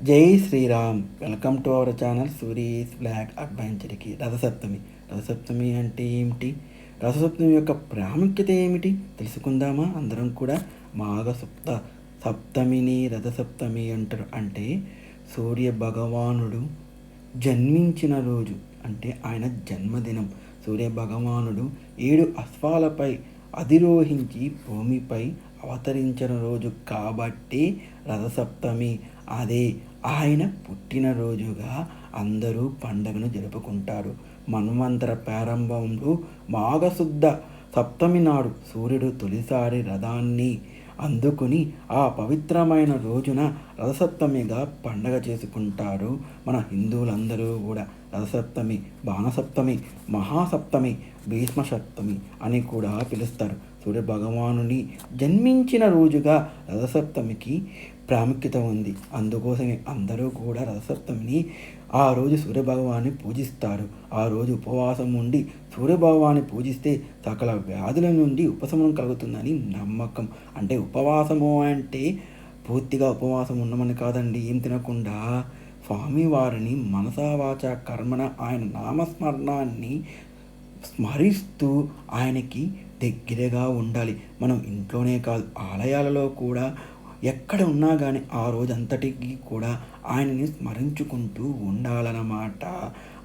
జై Shriram. Welcome to our channel Suri's black అడ్వెంచర్కి. రథసప్తమి అంటే ఏమిటి? రథసప్తమి యొక్క ప్రాముఖ్యత ఏమిటి తెలుసుకుందామా అందరం కూడా. సప్తమిని రథసప్తమి అంటారు. అంటే సూర్య భగవానుడు జన్మించిన రోజు, అంటే ఆయన జన్మదినం. సూర్య భగవానుడు 7 అశ్వాలపై అధిరోహించి భూమిపై అవతరించిన రోజు కాబట్టి రథసప్తమి. అదే ఆయన పుట్టినరోజుగా అందరూ పండుగను జరుపుకుంటారు. మన్వంతర ప్రారంభంలో మాఘశుద్ధ సప్తమి నాడు సూర్యుడు తొలిసారి రథాన్ని అందుకుని ఆ పవిత్రమైన రోజున రథసప్తమిగా పండగ చేసుకుంటారు మన హిందువులందరూ కూడా. రథసప్తమి, బాణసప్తమి, మహాసప్తమి, భీష్మసప్తమి అని కూడా పిలుస్తారు. సూర్య భగవానుని జన్మించిన రోజుగా రథసప్తమికి ప్రాముఖ్యత ఉంది. అందుకోసమే అందరూ కూడా రథసప్తమిని ఆ రోజు సూర్యభగవాన్ని పూజిస్తారు. ఆ రోజు ఉపవాసం ఉండి సూర్యభగవాన్ని పూజిస్తే సకల వ్యాధుల నుండి ఉపశమనం కలుగుతుందని నమ్మకం. అంటే ఉపవాసము అంటే పూర్తిగా ఉపవాసం ఉండమని కాదండి, ఏం తినకుండా స్వామివారిని మనసావాచ కర్మన ఆయన నామస్మరణాన్ని స్మరిస్తూ ఆయనకి దగ్గరగా ఉండాలి. మనం ఇంట్లోనే కాదు, ఆలయాలలో కూడా ఎక్కడ ఉన్నా కానీ ఆ రోజంతటికి కూడా ఆయనని స్మరించుకుంటూ ఉండాలన్నమాట.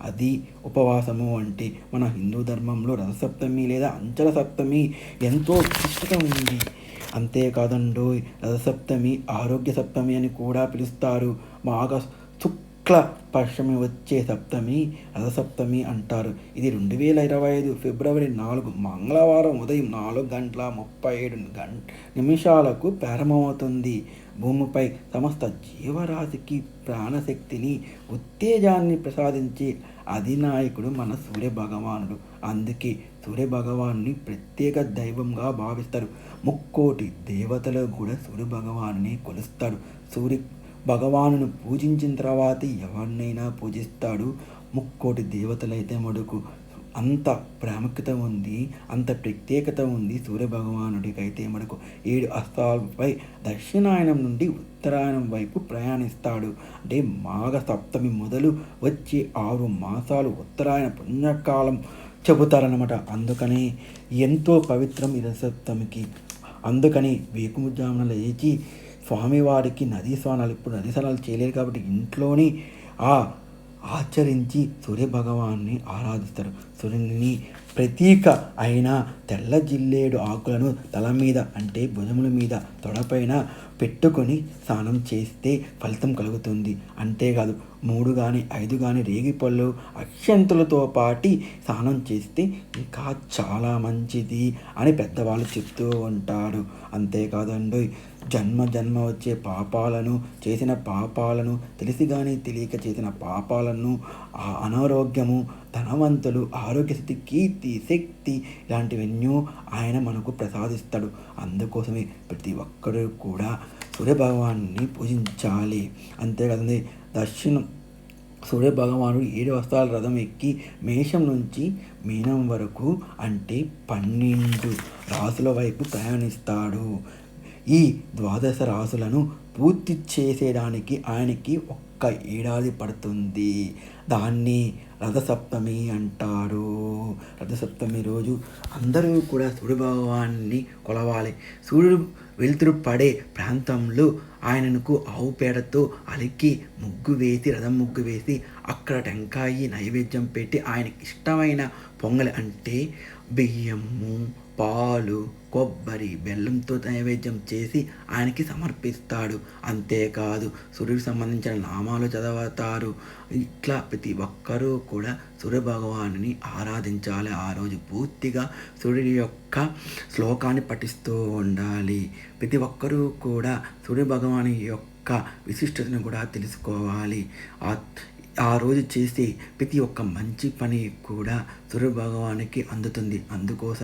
అది ఉపవాసము అంటే. మన హిందూ ధర్మంలో రథసప్తమి లేదా అంచల సప్తమి ఎంతో విశిష్టత ఉంది. అంతేకాదండో, రథసప్తమి ఆరోగ్య సప్తమి అని కూడా పిలుస్తారు. మాఘ శుక్ల పక్షమి వచ్చే సప్తమి రథసప్తమి అంటారు. ఇది 2025 ఫిబ్రవరి 4 మంగళవారం ఉదయం 4:37 ప్రారంభమవుతుంది. భూమిపై సమస్త జీవరాశికి ప్రాణశక్తిని, ఉత్తేజాన్ని ప్రసాదించే అధినాయకుడు మన సూర్య భగవానుడు. అందుకే సూర్య భగవాన్ని ప్రత్యేక దైవంగా భావిస్తారు. ముక్కోటి దేవతలు కూడా సూర్య భగవాన్ని కొలుస్తారు. సూర్య భగవానును పూజించిన తర్వాత ఎవరినైనా పూజిస్తాడు. ముక్కోటి దేవతలైతే మడుకు అంత ప్రాముఖ్యత ఉంది, అంత ప్రత్యేకత ఉంది సూర్యభగవానుడికి. అయితే మనకు 7 అస్తాలపై దక్షిణాయనం నుండి ఉత్తరాయణం వైపు ప్రయాణిస్తాడు. అంటే మాఘ సప్తమి మొదలు వచ్చే 6 మాసాలు ఉత్తరాయణ పుణ్యకాలం చెబుతారన్నమాట. అందుకని ఎంతో పవిత్రం ఈ రథసప్తమికి. అందుకని వేకుముజామున లేచి స్వామివారికి నదీ స్నానాలు, ఇప్పుడు నదీ స్నానాలు చేయలేరు కాబట్టి ఇంట్లోని ఆచరించి సూర్యభగవాన్ని ఆరాధిస్తారు. సూర్యుని ప్రతీక అయిన తెల్ల జిల్లేడు ఆకులను తల మీద, అంటే భుజముల మీద, తొడపైన పెట్టుకొని స్నానం చేస్తే ఫలితం కలుగుతుంది. అంతేకాదు 3 కానీ 5 కానీ రేగిపళ్ళు అక్షంతులతో పాటి స్నానం చేస్తే ఇంకా చాలా మంచిది అని పెద్దవాళ్ళు చెప్తూ ఉంటారు. అంతేకాదండి, జన్మ వచ్చే పాపాలను, చేసిన పాపాలను, తెలిసి కానీ తెలియక చేసిన పాపాలను, అనారోగ్యము, ధనవంతులు, ఆరోగ్యస్థితి, కీర్తి, శక్తి ఇలాంటివన్నీ ఆయన మనకు ప్రసాదిస్తాడు. అందుకోసమే ప్రతి ఒక్కరూ కూడా సూర్యభగవాన్ని పూజించాలి. అంతేకాదండి, సూర్యభగవానుడు 7 అస్తాల రథం ఎక్కి మేషం నుంచి మీనం వరకు, అంటే 12 రాసుల వైపు ప్రయాణిస్తాడు. ఈ 12 రాసులను పూర్తి చేసేదానికి ఆయనకి 1 ఏడాది పడుతుంది. దాన్ని రథసప్తమి అంటారు. రథసప్తమి రోజు అందరూ కూడా సూర్యభగవాన్ని కొలవాలి. సూర్యుడు వెలుతురు పడే ప్రాంతంలో ఆయనకు ఆవు పేడతో అలికి రథం ముగ్గు వేసి అక్కడ టెంకాయి నైవేద్యం పెట్టి ఆయనకి ఇష్టమైన పొంగలి, అంటే బియ్యము, పాలు, కొబ్బరి, బెల్లంతో నైవేద్యం చేసి ఆయనకి సమర్పిస్తాడు. అంతేకాదు సూర్యుడికి సంబంధించిన నామాలు చదువుతారు. ఇట్లా ప్రతి ఒక్కరూ కూడా సూర్యభగవాన్ని ఆరాధించాలి. ఆ రోజు పూర్తిగా సూర్యుడి యొక్క శ్లోకాన్ని పఠిస్తూ ఉండాలి. ప్రతి ఒక్కరూ కూడా సూర్యభగవాని యొక్క విశిష్టతను కూడా తెలుసుకోవాలి. ఆ రోజు చేసే ప్రతి ఒక్క మంచి పని కూడా సూర్యభగవానికి అందుతుంది. అందుకోసం